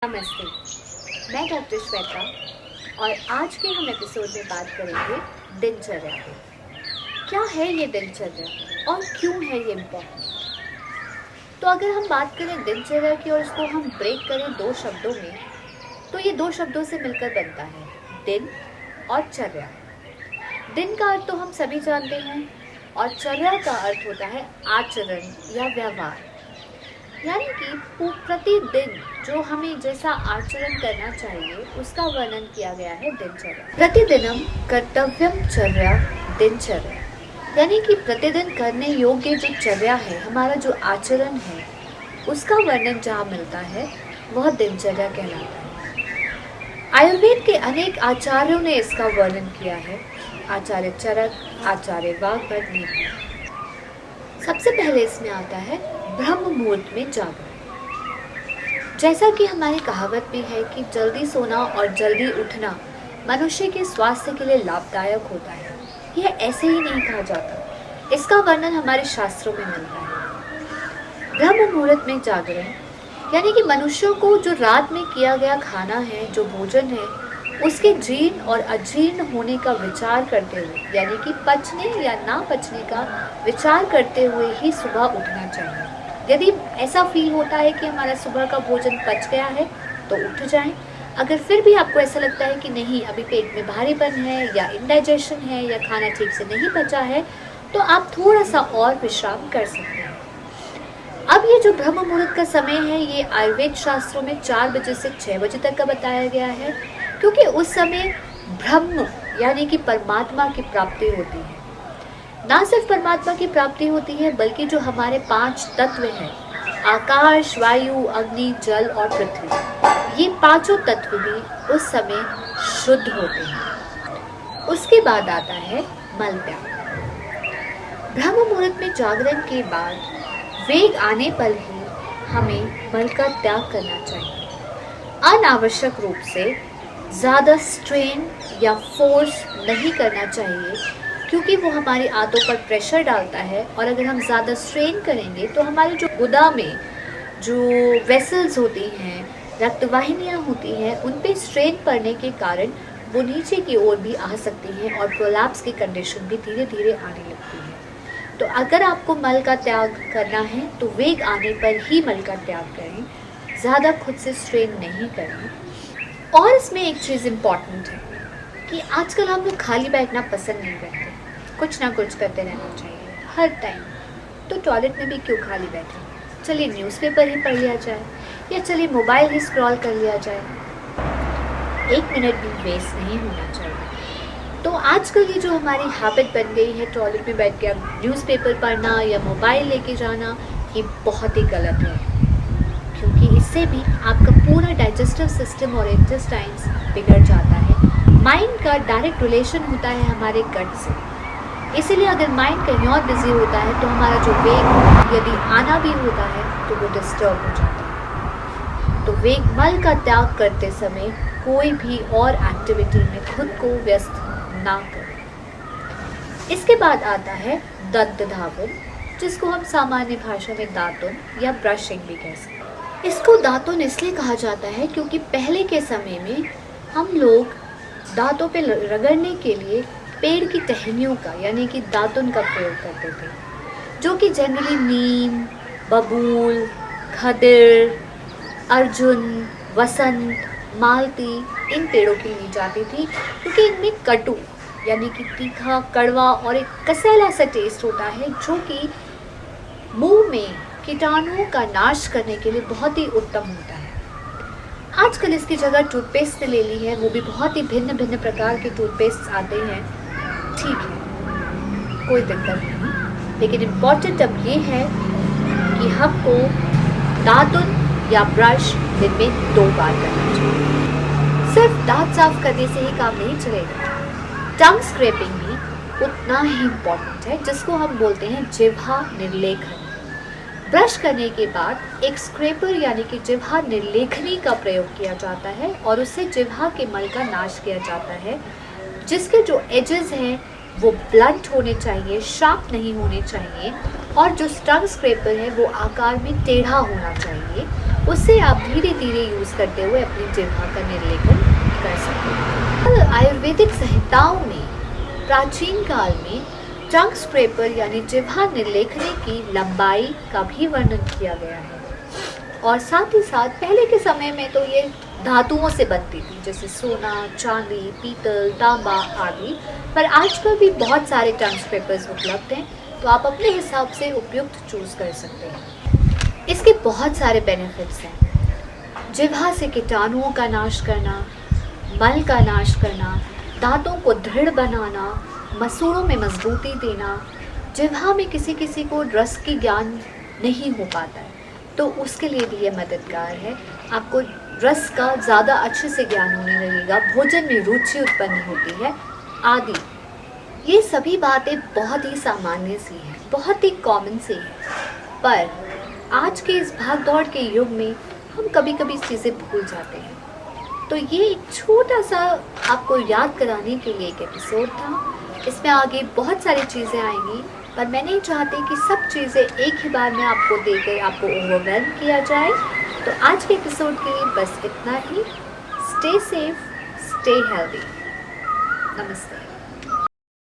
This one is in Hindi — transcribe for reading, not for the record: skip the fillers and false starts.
नमस्ते, मैं डॉक्टर श्वेता और आज के हम एपिसोड में बात करेंगे दिनचर्या पे। क्या है ये दिनचर्या और क्यों है ये इम्पोर्टेंट? तो अगर हम बात करें दिनचर्या की और उसको हम ब्रेक करें दो शब्दों में, तो ये दो शब्दों से मिलकर बनता है दिन और चर्या। दिन का अर्थ तो हम सभी जानते हैं और चर्या का अर्थ होता है आचरण या व्यवहार, यानी कि प्रतिदिन जो हमें जैसा आचरण करना चाहिए उसका वर्णन किया गया है दिनचर्या। प्रतिदिनम कर्तव्यम चर्या दिनचर्या, यानी कि प्रतिदिन करने योग्य जो चर्या है, हमारा जो आचरण है, उसका वर्णन जहाँ मिलता है वह दिनचर्या कहलाता है। आयुर्वेद के अनेक आचार्यों ने इसका वर्णन किया है, आचार्य चरक, आचार्य वाग्भट ने। सबसे पहले इसमें आता है ब्रह्म मुहूर्त में जागरण। जैसा कि हमारी कहावत भी है कि जल्दी सोना और जल्दी उठना मनुष्य के स्वास्थ्य के लिए लाभदायक होता है, यह ऐसे ही नहीं कहा जाता। इसका वर्णन हमारे शास्त्रों में मिलता है। ब्रह्म मुहूर्त में जागरण यानी कि मनुष्यों को जो रात में किया गया खाना है, जो भोजन है, उसके जीर्ण और अजीर्ण होने का विचार करते हुए, यानी कि पचने या ना पचने का विचार करते हुए ही सुबह उठना चाहिए। यदि ऐसा फील होता है कि हमारा सुबह का भोजन पच गया है तो उठ जाएं। अगर फिर भी आपको ऐसा लगता है कि नहीं, अभी पेट में भारीपन है या इंडाइजेशन है या खाना ठीक से नहीं पचा है, तो आप थोड़ा सा और विश्राम कर सकते हैं। अब ये जो ब्रह्म मुहूर्त का समय है, ये आयुर्वेद शास्त्रों में 4 बजे से 6 बजे तक का बताया गया है, क्योंकि उस समय ब्रह्म यानी कि परमात्मा की प्राप्ति होती है। ना सिर्फ परमात्मा की प्राप्ति होती है, बल्कि जो हमारे 5 तत्व हैं, आकाश, वायु, अग्नि, जल और पृथ्वी, ये पांचों तत्व भी उस समय शुद्ध होते हैं। उसके बाद आता है मल त्याग। ब्रह्म मुहूर्त में जागरण के बाद वेग आने पर ही हमें मल का त्याग करना चाहिए। अनावश्यक रूप से ज़्यादा स्ट्रेन या फोर्स नहीं करना चाहिए, क्योंकि वो हमारी आंतों पर प्रेशर डालता है और अगर हम ज़्यादा स्ट्रेन करेंगे तो हमारी जो गुदा में जो वेसल्स होती हैं, रक्तवाहिनियाँ होती हैं, उन पे स्ट्रेन पड़ने के कारण वो नीचे की ओर भी आ सकती हैं और प्रोलैप्स की कंडीशन भी धीरे धीरे आने लगती है। तो अगर आपको मल का त्याग करना है तो वेग आने पर ही मल का त्याग करें, ज़्यादा खुद से स्ट्रेन नहीं करें। और इसमें एक चीज़ इम्पॉर्टेंट है कि आजकल हम लोग खाली बैठना पसंद नहीं करते, कुछ ना कुछ करते रहना चाहिए हर टाइम। तो टॉयलेट में भी क्यों खाली बैठे, चलिए न्यूज़पेपर ही पढ़ लिया जाए या चलिए मोबाइल ही स्क्रॉल कर लिया जाए। 1 मिनट भी वेस्ट नहीं होना चाहिए। तो आजकल ये जो हमारी हैबिट बन गई है टॉयलेट में बैठ के न्यूज़पेपर पढ़ना या मोबाइल लेके जाना, ये बहुत ही गलत है, क्योंकि इससे भी आपका पूरा डाइजेस्टिव सिस्टम और इंटेस्टाइन्स बिगड़ जाता है। माइंड का डायरेक्ट रिलेशन होता है हमारे गट से, इसीलिए अगर माइंड कहीं और बिजी होता है तो हमारा जो वेग यदि आना भी होता है तो वो डिस्टर्ब हो जाता है। तो वेग मल का त्याग करते समय कोई भी और एक्टिविटी में खुद को व्यस्त ना करें। इसके बाद आता है दंत धावन, जिसको हम सामान्य भाषा में दातुन या ब्रशिंग भी कह सकते हैं। इसको दातुन इसलिए कहा जाता है क्योंकि पहले के समय में हम लोग दांतों पे रगड़ने के लिए पेड़ की टहनियों का यानी कि दातुन का प्रयोग करते थे, जो कि जनरली नीम, बबूल, खदिर, अर्जुन, वसंत, मालती, इन पेड़ों की ली जाती थी, क्योंकि इनमें कटु यानी कि तीखा, कड़वा और एक कसैला सा टेस्ट होता है, जो कि मुंह में कीटाणुओं का नाश करने के लिए बहुत ही उत्तम होता है। आजकल इसकी जगह टूथपेस्ट ने ले ली है, वो भी बहुत ही भिन्न भिन्न प्रकार के टूथपेस्ट आते हैं, ठीक है, कोई दिक्कत नहीं। लेकिन इम्पॉर्टेंट अब ये है कि हमको दातुन या ब्रश दिन में 2 बार करना चाहिए। सिर्फ दांत साफ करने से ही काम नहीं चलेगा, टंग स्क्रैपिंग भी उतना ही इम्पॉर्टेंट है, जिसको हम बोलते हैं जिह्वा निर्लेखन। ब्रश करने के बाद एक स्क्रैपर यानी कि जिह्वा निर्लेखनी का प्रयोग किया जाता है और उससे जिह्वा के मल का नाश किया जाता है, जिसके जो एजेस हैं वो ब्लंट होने चाहिए, शार्प नहीं होने चाहिए, और जो टंग स्क्रैपर है वो आकार में टेढ़ा होना चाहिए। उसे आप धीरे धीरे यूज़ करते हुए अपनी जिह्वा का निर्लेखन कर सकते हैं। आयुर्वेदिक संहिताओं में प्राचीन काल में टंग स्क्रैपर यानी जिह्वा निर्लेखने की लंबाई का भी वर्णन किया गया है। और साथ ही साथ पहले के समय में तो ये धातुओं से बनती थी, जैसे सोना, चांदी, पीतल, तांबा आदि। पर आजकल भी बहुत सारे टंग स्क्रैपर्स उपलब्ध हैं, तो आप अपने हिसाब से उपयुक्त चूज़ कर सकते हैं। इसके बहुत सारे बेनिफिट्स हैं। जिह्वा से कीटाणुओं का नाश करना, मल का नाश करना, दांतों को दृढ़ बनाना, मसूड़ों में मजबूती देना। जिह्वा में किसी किसी को रस की ज्ञान नहीं हो पाता है, तो उसके लिए भी ये मददगार है। आपको रस का ज़्यादा अच्छे से ज्ञान होने लगेगा, भोजन में रुचि उत्पन्न होती है आदि। ये सभी बातें बहुत ही सामान्य सी हैं, बहुत ही कॉमन सी हैं, पर आज के इस भाग दौड़ के युग में हम कभी कभी चीज़ें भूल जाते हैं। तो ये एक छोटा सा आपको याद कराने के लिए एक एपिसोड था। इसमें आगे बहुत सारी चीज़ें आएंगी, पर मैं नहीं चाहती कि सब चीज़ें एक ही बार में आपको देकर आपको ओवरवेल्म किया जाए। तो आज के एपिसोड के लिए बस इतना ही। Stay safe, stay healthy. नमस्ते।